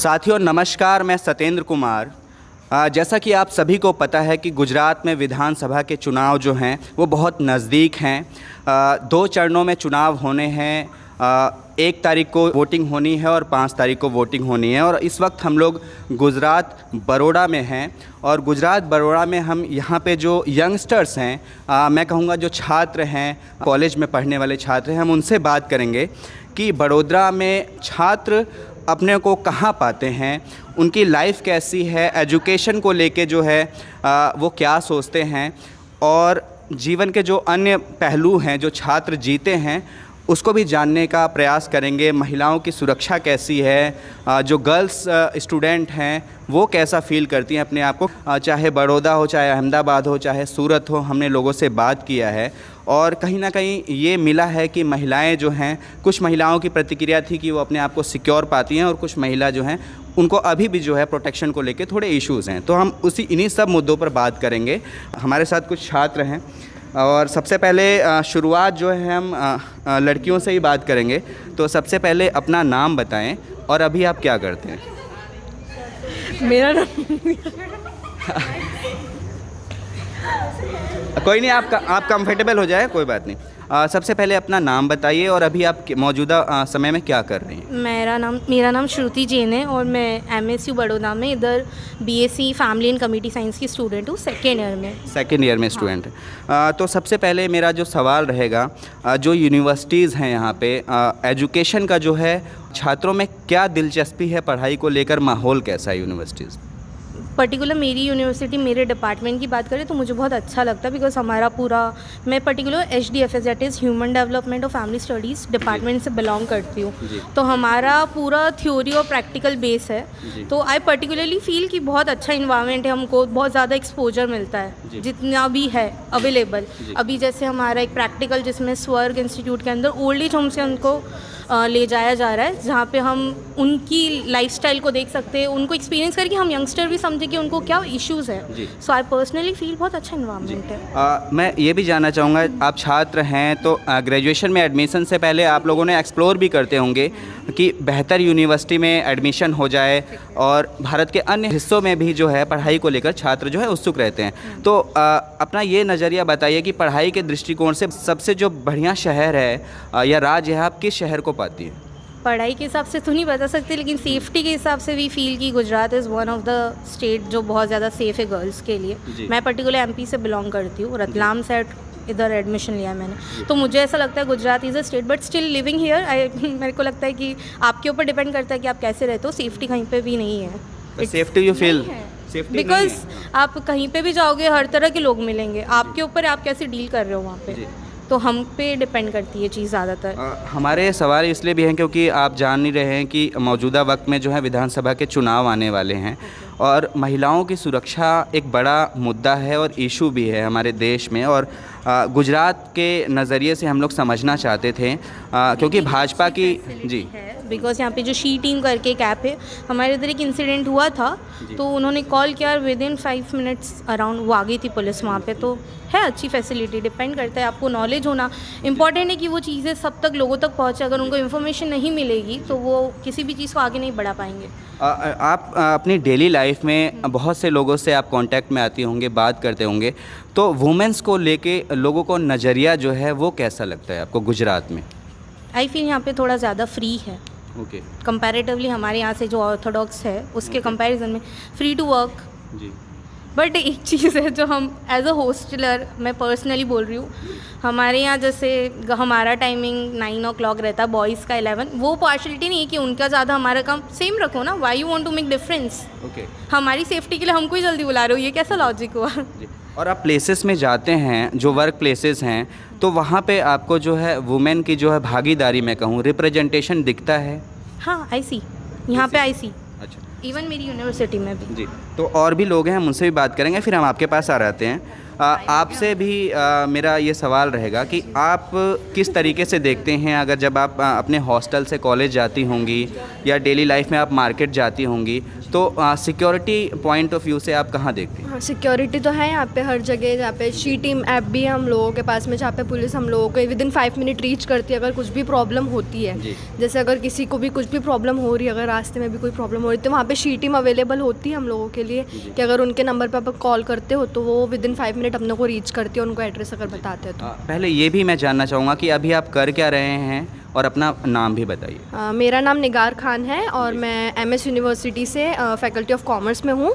साथियों नमस्कार, मैं सत्येंद्र कुमार। जैसा कि आप सभी को पता है कि गुजरात में विधानसभा के चुनाव जो हैं वो बहुत नज़दीक हैं। 2 चरणों में चुनाव होने हैं। 1 तारीख को वोटिंग होनी है और 5 तारीख को वोटिंग होनी है। और इस वक्त हम लोग गुजरात बड़ौदा में हैं और गुजरात बड़ौदा में हम यहाँ पे जो यंगस्टर्स हैं, मैं कहूँगा जो छात्र हैं, कॉलेज में पढ़ने वाले छात्र हैं, हम उनसे बात करेंगे कि बड़ौदा में छात्र अपने को कहाँ पाते हैं, उनकी लाइफ कैसी है, एजुकेशन को लेके जो है वो क्या सोचते हैं और जीवन के जो अन्य पहलू हैं जो छात्र जीते हैं उसको भी जानने का प्रयास करेंगे। महिलाओं की सुरक्षा कैसी है, जो गर्ल्स स्टूडेंट हैं वो कैसा फ़ील करती हैं अपने आप को, चाहे बड़ौदा हो, चाहे अहमदाबाद हो, चाहे सूरत हो। हमने लोगों से बात किया है और कहीं ना कहीं ये मिला है कि महिलाएं जो हैं, कुछ महिलाओं की प्रतिक्रिया थी कि वो अपने आप को सिक्योर पाती हैं और कुछ महिला जो हैं उनको अभी भी जो है प्रोटेक्शन को लेके थोड़े इश्यूज़ हैं। तो हम इन्हीं सब मुद्दों पर बात करेंगे। हमारे साथ कुछ छात्र हैं और सबसे पहले शुरुआत जो है हम लड़कियों से ही बात करेंगे। तो सबसे पहले अपना नाम बताएं और अभी आप क्या करते हैं? मेरा नाम कोई नहीं, आप कंफर्टेबल हो जाए, कोई बात नहीं। सबसे पहले अपना नाम बताइए और अभी आप मौजूदा समय में क्या कर रही हैं? मेरा नाम श्रुति जैन है और मैं MSU बड़ौदा में इधर BSc family and community science की स्टूडेंट हूँ, सेकेंड ईयर में स्टूडेंट है। तो सबसे पहले मेरा जो सवाल रहेगा, जो यूनिवर्सिटीज़ हैं यहाँ पे, एजुकेशन का जो है छात्रों में क्या दिलचस्पी है, पढ़ाई को लेकर माहौल कैसा है यूनिवर्सिटीज़? पर्टिकुलर मेरी यूनिवर्सिटी, मेरे डिपार्टमेंट की बात करें तो मुझे बहुत अच्छा लगता है बिकॉज हमारा पूरा, मैं particular HDFS that is human development और फैमिली स्टडीज़ डिपार्टमेंट से बिलोंग करती हूँ। तो हमारा पूरा थ्योरी और प्रैक्टिकल बेस है। तो आई पर्टिकुलरली फील कि बहुत अच्छा इन्वायरमेंट है, हमको बहुत ज़्यादा एक्सपोजर मिलता है जितना भी है अवेलेबल। अभी जैसे हमारा एक प्रैक्टिकल जिसमें स्वर्ग इंस्टीट्यूट के अंदर ओल्ड एज होम से उनको ले जाया जा रहा है, जहाँ पे हम उनकी लाइफस्टाइल को देख सकते हैं, उनको एक्सपीरियंस करके हम यंगस्टर भी समझे कि उनको क्या इश्यूज़ है। सो आई पर्सनली फील बहुत अच्छा इन्वायरमेंट है। मैं ये भी जानना चाहूँगा, आप छात्र हैं तो ग्रेजुएशन में एडमिशन से पहले आप लोगों ने एक्सप्लोर भी करते होंगे कि बेहतर यूनिवर्सिटी में एडमिशन हो जाए और भारत के अन्य हिस्सों में भी जो है पढ़ाई को लेकर छात्र जो है उत्सुक रहते हैं। तो अपना ये नज़रिया बताइए कि पढ़ाई के दृष्टिकोण से सबसे जो बढ़िया शहर है या राज्य है, आप किस शहर को पाती है? पढ़ाई के हिसाब से तो नहीं बता सकते, लेकिन सेफ्टी के हिसाब से भी फील कि Gujarat is one of the state जो बहुत ज़्यादा सेफ़ है गर्ल्स के लिए। मैं पर्टिकुलर MP से बिलोंग करती हूँ, रतलाम से इधर एडमिशन लिया है मैंने। तो मुझे ऐसा लगता है Gujarat is a state but still living here. मेरे को लगता है कि आपके ऊपर डिपेंड करता है कि आप कैसे रहते हो। सेफ्टी कहीं पे भी नहीं है। सेफ्टी यू फील बिकॉज आप कहीं पे भी जाओगे हर तरह के लोग मिलेंगे, आपके ऊपर आप कैसे डील कर रहे हो वहाँ पे, तो हम पे डिपेंड करती है चीज़ ज़्यादातर। हमारे सवाल इसलिए भी हैं क्योंकि आप जान ही रहे हैं कि मौजूदा वक्त में जो है विधानसभा के चुनाव आने वाले हैं और महिलाओं की सुरक्षा एक बड़ा मुद्दा है और इशू भी है हमारे देश में। और गुजरात के नज़रिए से हम लोग समझना चाहते थे क्योंकि भाजपा की जी बिकॉज यहाँ पे जो शी टीम करके एक ऐप है, हमारे इधर एक इंसिडेंट हुआ था तो उन्होंने कॉल किया, विद इन 5 मिनट्स अराउंड वो आ गई थी पुलिस वहाँ पे। तो है अच्छी फैसिलिटी, डिपेंड करता है, आपको नॉलेज होना इंपॉर्टेंट है कि वो चीज़ें सब तक लोगों तक पहुँचे। अगर उनको इन्फॉर्मेशन नहीं मिलेगी तो वो किसी भी चीज़ को आगे नहीं बढ़ा पाएंगे। आप अपनी डेली लाइफ में बहुत से लोगों से आप कांटेक्ट में आती होंगे, बात करते होंगे, तो वुमेंस को लेके लोगों को नज़रिया जो है वो कैसा लगता है आपको गुजरात में? आई फील यहाँ पे थोड़ा ज़्यादा फ्री है कंपैरेटिवली हमारे यहाँ से जो ऑर्थोडॉक्स है उसके कंपैरिजन में फ्री टू वर्क। बट एक चीज़ है जो हम एज अ हॉस्टलर, मैं पर्सनली बोल रही हूँ, हमारे यहाँ जैसे हमारा टाइमिंग 9 o'clock रहता है, बॉयज़ का 11। वो पार्शलिटी नहीं है कि उनका ज़्यादा हमारा कम, सेम रखो ना। Why you want to make difference? हमारी सेफ्टी के लिए हमको ही जल्दी बुला रहे हो, ये कैसा लॉजिक हुआ? और आप प्लेसेस में जाते हैं जो वर्क प्लेसेस हैं, तो वहाँ पे आपको जो है वुमेन की जो है भागीदारी, मैं कहूँ रिप्रेजेंटेशन दिखता है? हाँ, आई सी, यहाँ पे आई सी। अच्छा, इवन मेरी यूनिवर्सिटी में भी। जी, तो और भी लोग हैं, हम उनसे भी बात करेंगे, फिर हम आपके पास आ रहते हैं। आपसे भी मेरा ये सवाल रहेगा कि आप किस तरीके से देखते हैं, अगर जब आप अपने हॉस्टल से कॉलेज जाती होंगी या डेली लाइफ में आप मार्केट जाती होंगी, तो सिक्योरिटी पॉइंट ऑफ व्यू से आप कहाँ देखते हैं? हाँ, सिक्योरिटी तो है यहाँ पे हर जगह, जहाँ पे शी टीम ऐप भी है हम लोगों के पास में, जहाँ पे पुलिस हम लोगों को विदिन 5 मिनट रीच करती है अगर कुछ भी प्रॉब्लम होती है। जी। जैसे अगर किसी को भी कुछ भी प्रॉब्लम हो रही है, अगर रास्ते में भी कोई प्रॉब्लम हो रही है, तो वहाँ पे शी टीम अवेलेबल होती है हम लोगों के लिए कि अगर उनके नंबर पर आप कॉल करते हो तो वो विदिन 5 मिनट अपने को रीच करती है, उनको एड्रेस अगर बताते हैं तो। पहले ये भी मैं जानना चाहूँगा कि अभी आप कर क्या रहे हैं और अपना नाम भी बताइए। मेरा नाम निगार खान है और मैं MS यूनिवर्सिटी से फैकल्टी ऑफ कॉमर्स में हूँ।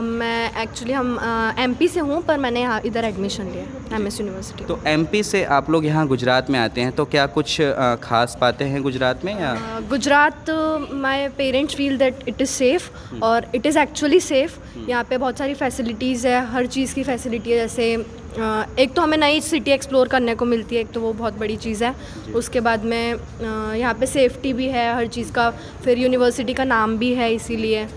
मैं एक्चुअली हम MP से हूँ, पर मैंने यहाँ इधर एडमिशन लिया MS यूनिवर्सिटी। तो MP से आप लोग यहाँ गुजरात में आते हैं, तो क्या कुछ खास बातें हैं गुजरात में या? Gujarat my parents feel that it is safe और इट इज़ एक्चुअली सेफ़। यहाँ पे बहुत सारी फैसिलिटीज़ है, हर चीज़ की फैसिलिटी है। जैसे एक तो हमें नई सिटी एक्सप्लोर करने को मिलती है, एक तो वो बहुत बड़ी चीज़ है। उसके बाद में यहाँ पे सेफ्टी भी है हर चीज़ का, फिर यूनिवर्सिटी का नाम भी है इसीलिए,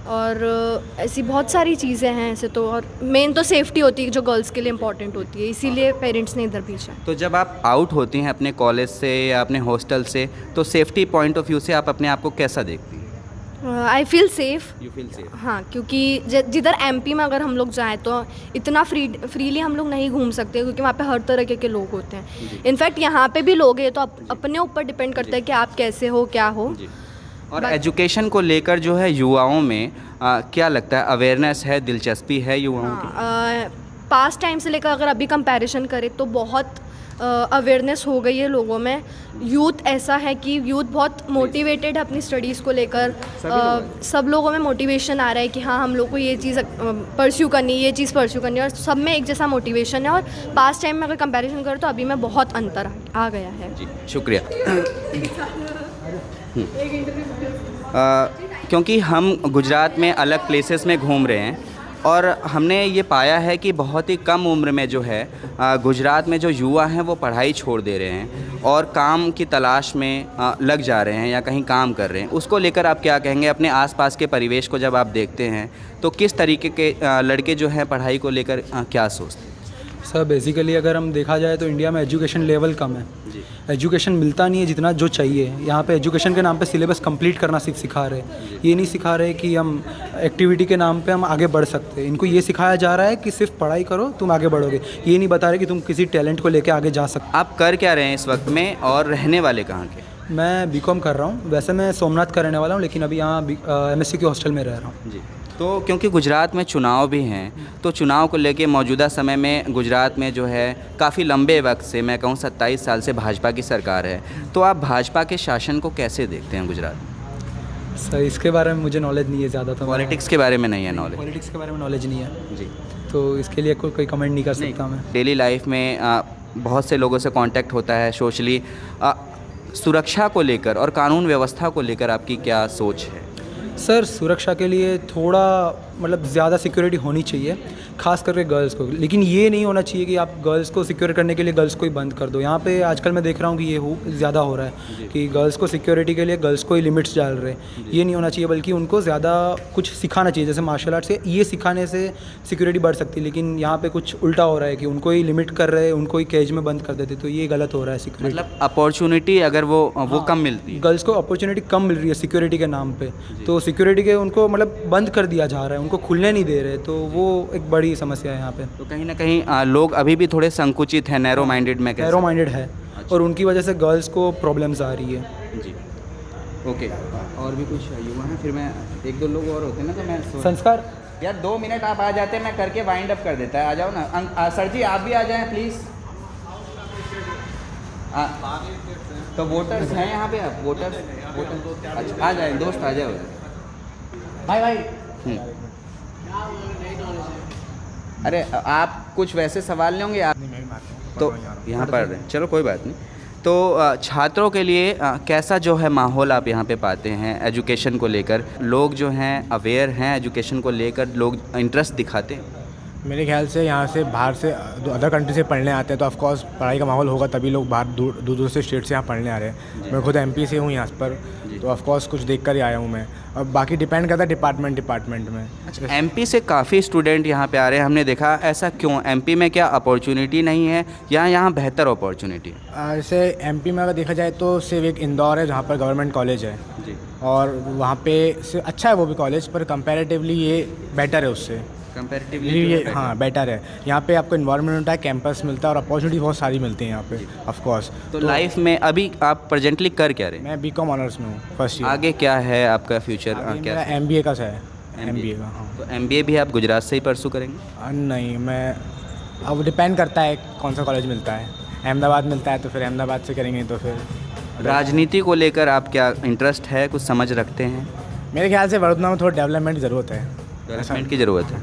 और ऐसी बहुत सारी चीज़ें हैं ऐसे तो। और मेन तो सेफ्टी होती है जो गर्ल्स के लिए इम्पॉर्टेंट होती है, इसीलिए पेरेंट्स ने इधर भेजा। तो जब आप आउट होती हैं अपने कॉलेज से या अपने हॉस्टल से, तो सेफ्टी पॉइंट ऑफ व्यू से आप अपने आप को कैसा देखती हैं? I feel safe. You feel safe? हाँ, क्योंकि जिधर MP में अगर हम लोग जाएँ तो इतना फ्रीली हम लोग नहीं घूम सकते, क्योंकि वहाँ पे हर तरह के लोग होते हैं। इनफैक्ट यहाँ पे भी लोग हैं, तो अपने ऊपर डिपेंड करता है कि आप कैसे हो, क्या हो। और एजुकेशन को लेकर जो है युवाओं में क्या लगता है, अवेयरनेस है, दिलचस्पी है युवाओं की? पास्ट टाइम से लेकर अगर अभी कंपैरिजन करें तो बहुत अवेयरनेस हो गई है लोगों में। यूथ ऐसा है कि यूथ बहुत मोटिवेटेड है अपनी स्टडीज़ को लेकर। सब लोगों में मोटिवेशन आ रहा है कि हाँ, हम लोग को ये चीज़ परस्यू करनी है, ये चीज़ परस्यू करनी है, और सब में एक जैसा मोटिवेशन है। और पास्ट टाइम में अगर कंपैरिजन करें तो अभी में बहुत अंतर आ गया है। जी, शुक्रिया। क्योंकि हम गुजरात में अलग प्लेसेस में घूम रहे हैं और हमने ये पाया है कि बहुत ही कम उम्र में जो है गुजरात में जो युवा हैं वो पढ़ाई छोड़ दे रहे हैं और काम की तलाश में लग जा रहे हैं या कहीं काम कर रहे हैं। उसको लेकर आप क्या कहेंगे? अपने आसपास के परिवेश को जब आप देखते हैं तो किस तरीके के लड़के जो हैं पढ़ाई को लेकर क्या सोचते हैं? सर बेसिकली अगर हम देखा जाए तो इंडिया में एजुकेशन लेवल कम है। एजुकेशन मिलता नहीं है जितना जो चाहिए। यहाँ पे एजुकेशन के नाम पे सिलेबस कंप्लीट करना सिर्फ सिखा रहे हैं, ये नहीं सिखा रहे कि हम एक्टिविटी के नाम पे हम आगे बढ़ सकते हैं। इनको ये सिखाया जा रहा है कि सिर्फ पढ़ाई करो तुम आगे बढ़ोगे, ये नहीं बता रहे कि तुम किसी टैलेंट को लेके आगे जा सकते। आप कर क्या रहे हैं इस वक्त में और रहने वाले कहाँ के? मैं BCom कर रहा हूँ। वैसे मैं सोमनाथ का रहने वाला हूँ, लेकिन अभी यहाँ MSc के हॉस्टल में रह रहा हूँ। जी, तो क्योंकि गुजरात में चुनाव भी हैं, तो चुनाव को लेके मौजूदा समय में गुजरात में जो है काफ़ी लंबे वक्त से, मैं कहूँ 27 साल से भाजपा की सरकार है, तो आप भाजपा के शासन को कैसे देखते हैं गुजरात में? सर इसके बारे में मुझे नॉलेज नहीं है ज़्यादा। तो पॉलिटिक्स के बारे में नहीं है नॉलेज? पॉलिटिक्स के बारे में नॉलेज नहीं है जी, तो इसके लिए कोई कमेंट नहीं कर सकता मैं। डेली लाइफ में बहुत से लोगों से कांटेक्ट होता है सोशली। सुरक्षा को लेकर और कानून व्यवस्था को लेकर आपकी क्या सोच है? सर सुरक्षा के लिए थोड़ा मतलब ज़्यादा सिक्योरिटी होनी चाहिए, खास करके गर्ल्स को। लेकिन ये नहीं होना चाहिए कि आप गर्ल्स को सिक्योर करने के लिए गर्ल्स को ही बंद कर दो। यहाँ पे आजकल मैं देख रहा हूँ कि ये ज़्यादा हो रहा है कि गर्ल्स को सिक्योरिटी के लिए गर्ल्स को ही लिमिट्स डाल रहे हैं। ये नहीं होना चाहिए, बल्कि उनको ज़्यादा कुछ सिखाना चाहिए। जैसे मार्शल आर्ट से ये सिखाने से सिक्योरिटी बढ़ सकती है, लेकिन यहाँ पे कुछ उल्टा हो रहा है कि उनको ही लिमिट कर रहे हैं, उनको ही केज में बंद कर देते, तो ये गलत हो रहा है सिक्योरिटी। मतलब अपॉर्चुनिटी अगर वो कम मिलती है, गर्ल्स को अपॉर्चुनिटी कम मिल रही है सिक्योरिटी के नाम पे, तो सिक्योरिटी के उनको मतलब बंद कर दिया जा रहा है, उनको खुलने नहीं दे रहे, तो वो एक बड़ी समस्या है यहाँ पे। तो कहीं ना कहीं लोग अभी भी थोड़े संकुचित हैं, नैरो माइंडेड में नैरो माइंडेड है, और उनकी वजह से गर्ल्स को प्रॉब्लम्स आ रही है। जी, ओके। और भी कुछ युवा हैं, फिर मैं एक दो लोग और होते हैं ना, तो मैं संस्कार यार 2 मिनट आप आ जाते हैं, मैं करके वाइंड अप कर देता है। आ जाओ ना सर जी, आप भी आ जाएं प्लीज़। तो वोटर्स हैं यहाँ पे, आप वोटर्स अच्छा आ जाए, दोस्त आ जाओ भाई। अरे आप कुछ वैसे सवाल नहीं होंगे आप तो यहाँ पढ़ रहे हैं, चलो कोई बात नहीं। तो छात्रों के लिए कैसा जो है माहौल आप यहाँ पे पाते हैं एजुकेशन को लेकर? लोग जो हैं अवेयर हैं एजुकेशन को लेकर, लोग इंटरेस्ट दिखाते हैं? मेरे ख्याल से यहाँ से बाहर से अदर कंट्री से पढ़ने आते हैं, तो ऑफकोर्स पढ़ाई का माहौल होगा, तभी लोग बाहर दूर दूर से स्टेट से यहाँ पढ़ने आ रहे हैं। मैं खुद MP से हूँ यहाँ पर, तो ऑफ कोर्स कुछ देख कर ही आया हूँ मैं। अब बाकी डिपेंड करता है डिपार्टमेंट में। अच्छा, एमपी से काफ़ी स्टूडेंट यहाँ पे आ रहे हैं, हमने देखा, ऐसा क्यों? एमपी में क्या अपॉर्चुनिटी नहीं है या यहाँ बेहतर अपॉर्चुनिटी है? जैसे एमपी में अगर देखा जाए तो सिर्फ एक इंदौर है जहाँ पर गवर्नमेंट कॉलेज है जी। और वहाँ पे अच्छा है वो भी कॉलेज, पर कंपैरेटिवली ये बेटर है उससे। कंपैरेटिवली ये हाँ बेटर है। यहाँ पे आपको इन्वायरमेंट मिलता है, कैंपस मिलता है और अपॉर्चुनिटी बहुत सारी मिलती है यहाँ पे ऑफ कोर्स। तो लाइफ में अभी आप प्रेजेंटली कर क्या रहे हैं? मैं बीकॉम ऑनर्स में हूँ, फर्स्ट ईयर। आगे क्या है आपका फ्यूचर? मेरा क्या एमबीए का है, एमबीए का। हाँ तो एमबीए भी आप गुजरात से ही परसू करेंगे? नहीं, मैं अब डिपेंड करता है कौन सा कॉलेज मिलता है। अहमदाबाद मिलता है तो फिर अहमदाबाद से करेंगे, तो फिर राजनीति को लेकर आप क्या इंटरेस्ट है, कुछ समझ रखते हैं? मेरे ख्याल से वडोदरा में थोड़ा डेवलपमेंट की ज़रूरत है। डेवलपमेंट की ज़रूरत है,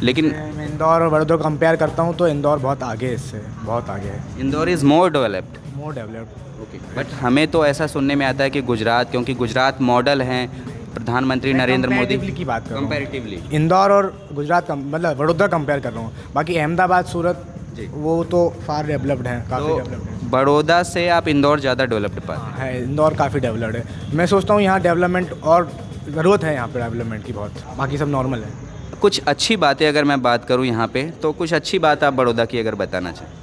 लेकिन मैं इंदौर और वडोदरा को कंपेयर करता हूँ तो इंदौर बहुत आगे है, इससे बहुत आगे है, Indore is more developed. More developed. Okay, but हमें तो ऐसा सुनने में आता है कि गुजरात, क्योंकि गुजरात मॉडल हैं प्रधानमंत्री नरेंद्र मोदी की बात कर रहा हूँ, कंपैरेटिवली इंदौर और गुजरात का मतलब वडोदरा कंपेयर कर रहा हूँ। बाकी अहमदाबाद, सूरत वो तो फार डेवलप्ड है, काफ़ी तो डेवलप्ड है। बड़ौदा से आप इंदौर ज़्यादा डेवलप्ड पाते हैं? है, इंदौर काफ़ी डेवलप्ड है। मैं सोचता हूँ यहाँ डेवलपमेंट और ज़रूरत है, यहाँ पे डेवलपमेंट की बहुत, बाकी सब नॉर्मल है। कुछ अच्छी बातें अगर मैं बात करूं यहाँ पे, तो कुछ अच्छी बात आप बड़ौदा की अगर बताना चाहें?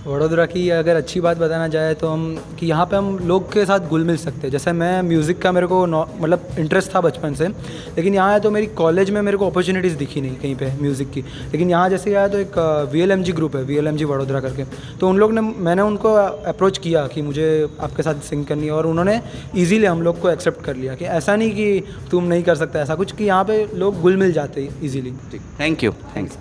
वडोदरा की अगर अच्छी बात बताना चाहे तो हम कि यहाँ पे हम लोग के साथ घुल मिल सकते हैं। जैसे मैं म्यूज़िक का मेरे को मतलब इंटरेस्ट था बचपन से, लेकिन यहाँ आया तो मेरी कॉलेज में मेरे को अपॉर्चुनिटीज़ दिखी नहीं कहीं पे म्यूज़िक की। लेकिन यहाँ जैसे आया तो एक VLMG ग्रुप है, VLMG वडोदरा करके, तो उन लोग ने मैंने उनको अप्रोच किया कि मुझे आपके साथ सिंग करनी है, और उन्होंने ईजीली हम लोग को एक्सेप्ट कर लिया कि ऐसा नहीं कि तुम नहीं कर सकते ऐसा कुछ, कि यहाँ पर लोग घुल मिल जाते ईजीली। Thank you, thanks.